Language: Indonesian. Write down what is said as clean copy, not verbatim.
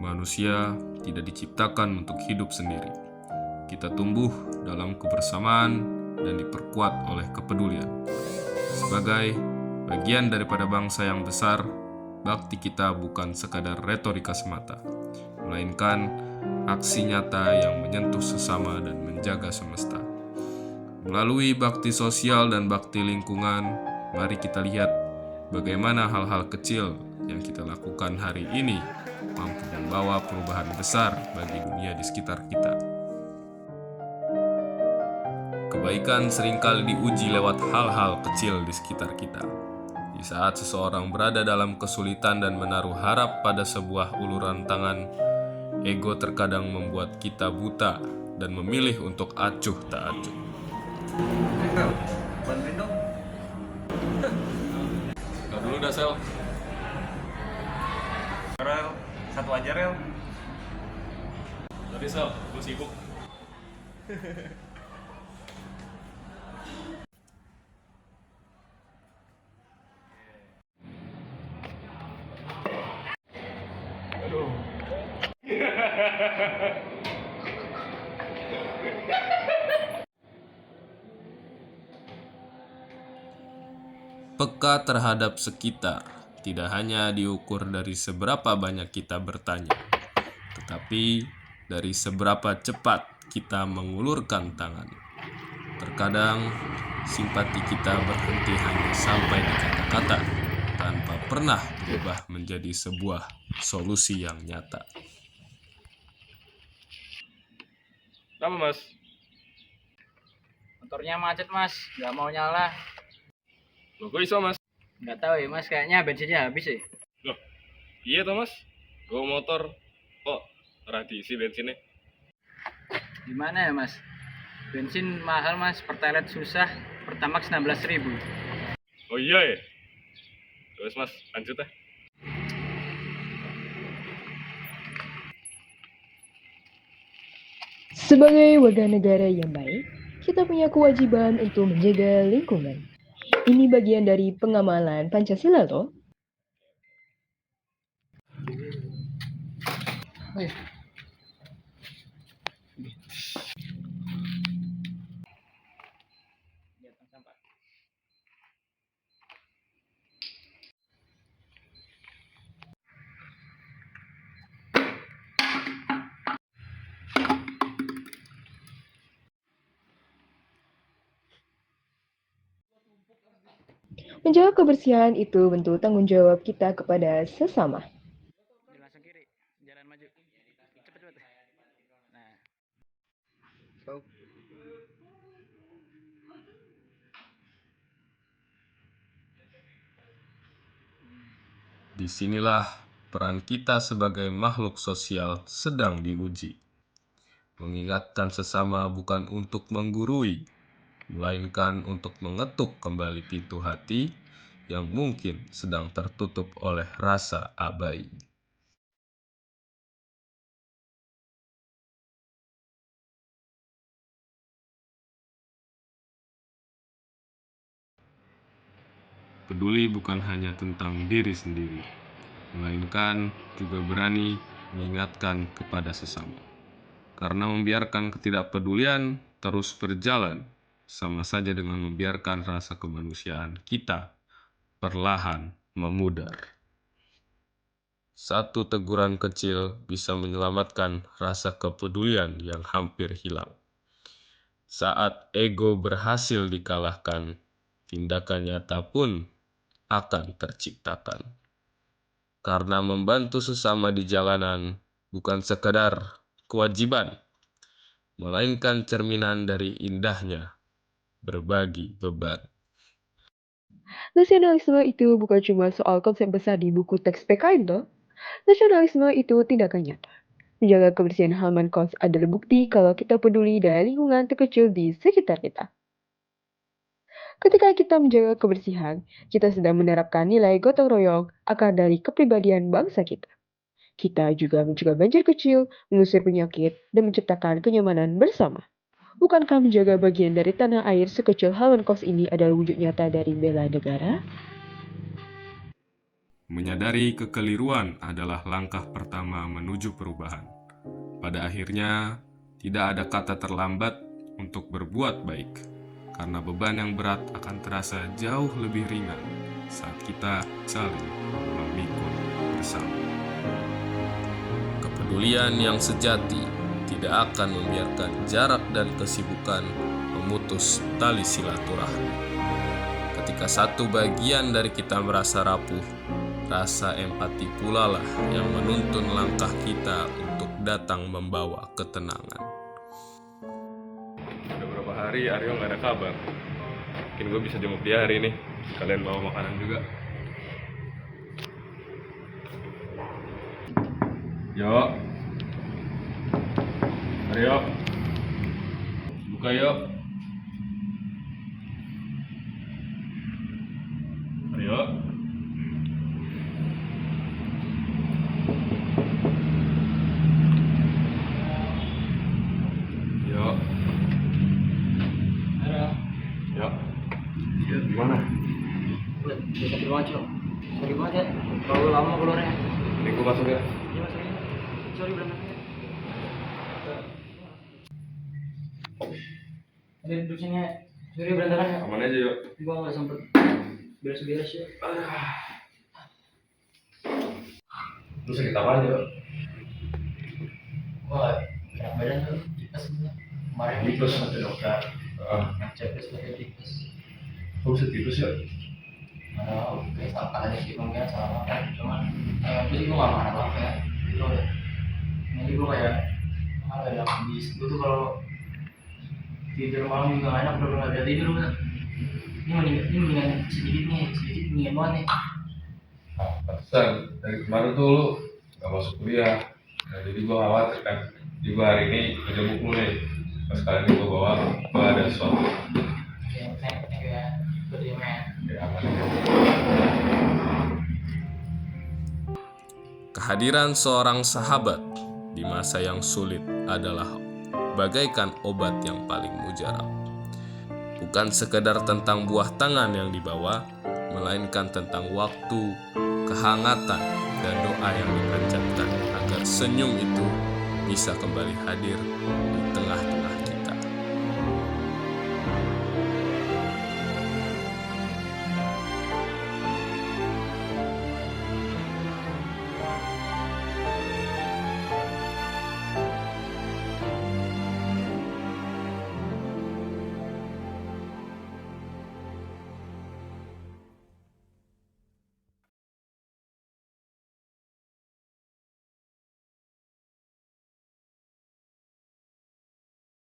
Manusia tidak diciptakan untuk hidup sendiri. Kita tumbuh dalam kebersamaan dan diperkuat oleh kepedulian. Sebagai bagian daripada bangsa yang besar, bakti kita bukan sekadar retorika semata, melainkan aksi nyata yang menyentuh sesama dan menjaga semesta. Melalui bakti sosial dan bakti lingkungan, mari kita lihat bagaimana hal-hal kecil yang kita lakukan hari ini mampu membawa perubahan besar bagi dunia di sekitar kita. Kebaikan seringkali diuji lewat hal-hal kecil di sekitar kita. Di saat seseorang berada dalam kesulitan dan menaruh harap pada sebuah uluran tangan, ego terkadang membuat kita buta dan memilih untuk acuh tak acuh. Bantuin dong. Nah dulu dah Sel. Rel, satu aja Rel. Tadi Sel, gue sibuk. Aduh. Peka terhadap sekitar tidak hanya diukur dari seberapa banyak kita bertanya, tetapi dari seberapa cepat kita mengulurkan tangan. Terkadang simpati kita berhenti hanya sampai di kata-kata, tanpa pernah berubah menjadi sebuah solusi yang nyata. Kenapa Mas? Motornya macet mas, nggak mau nyala. Loh kok iso Mas? Nggak tahu ya mas, kayaknya bensinnya habis ya. Loh, iya toh Mas? Gue motor kok ora diisi bensinnya? Gimana ya mas? Bensin mahal mas, pertalite susah, pertamax 16.000. Oh iya ya? Terus Mas, lanjut ya. Sebagai warga negara yang baik, kita punya kewajiban untuk menjaga lingkungan. Ini bagian dari pengamalan Pancasila loh. Menjaga kebersihan itu bentuk tanggung jawab kita kepada sesama. Langsung kiri, jalan maju. Cepet. Nah. Disinilah peran kita sebagai makhluk sosial sedang diuji. Mengingatkan sesama bukan untuk menggurui, melainkan untuk mengetuk kembali pintu hati yang mungkin sedang tertutup oleh rasa abai. Peduli bukan hanya tentang diri sendiri, melainkan juga berani mengingatkan kepada sesama. Karena membiarkan ketidakpedulian terus berjalan, sama saja dengan membiarkan rasa kemanusiaan kita perlahan memudar. Satu teguran kecil bisa menyelamatkan rasa kepedulian yang hampir hilang. Saat ego berhasil dikalahkan, tindakan nyata pun akan terciptakan. Karena membantu sesama di jalanan bukan sekadar kewajiban, melainkan cerminan dari indahnya berbagi beban. Nasionalisme itu bukan cuma soal konsep besar di buku teks PKN loh. Nasionalisme itu tindakan nyata. Menjaga kebersihan halaman kos adalah bukti kalau kita peduli dengan lingkungan terkecil di sekitar kita. Ketika kita menjaga kebersihan, kita sedang menerapkan nilai gotong royong akar dari kepribadian bangsa kita. Kita juga mencegah banjir kecil, mengusir penyakit, dan menciptakan kenyamanan bersama. Bukankah menjaga bagian dari tanah air sekecil halaman kos ini adalah wujud nyata dari bela negara? Menyadari kekeliruan adalah langkah pertama menuju perubahan. Pada akhirnya, tidak ada kata terlambat untuk berbuat baik, karena beban yang berat akan terasa jauh lebih ringan saat kita saling memikul bersama. Kepedulian yang sejati tidak akan membiarkan jarak dan kesibukan memutus tali silaturahmi. Ketika satu bagian dari kita merasa rapuh, rasa empati pula lah yang menuntun langkah kita untuk datang membawa ketenangan. Udah berapa hari Aryo nggak ada kabar. Mungkin gue bisa jenguk dia hari ini. Kalian bawa makanan juga. Yo, Aryo, buka yuk. Aryo. Yo. Yo. Gimana? Bisa di rumah, Cok. Sorry banget ya, kalau lama keluarnya. Ini gue masuk ya. Iya, Mas. Sorry berantakan ya. Ada duduk sini ya. Sorry berantakan ya. Aman aja yuk. Gua nggak sempet beres-beres ya. Lu sakit apa aja? Wah, enak badan tuh. Tipes sebenarnya. Kemarin Tipes? ada dokter. Cek Ngecek sebagai tipes. Kok bisa tipes ya? Kayak salah aja sih mungkin salah makan. Cuman, jadi gua nggak marah apa ya. Gitu ya. Jadi gua kayak ada habis. Gua tuh kalau tidur malam juga nggak enak, udah nggak bisa tidur kan. Ini mendingan sedikit mendingan banget nih. Pantesan dari kemarin tuh lu gak masuk kuliah. Nah, jadi gua khawatir kan. Jadi gua hari ini ngejenguk lu nih. Pas kali ini gua ada sesuatu. Kayak berdiamnya. Ya, aman aja. Kehadiran seorang sahabat di masa yang sulit adalah bagaikan obat yang paling mujarab. Bukan sekedar tentang buah tangan yang dibawa, melainkan tentang waktu, kehangatan, dan doa yang dipanjatkan agar senyum itu bisa kembali hadir di tengah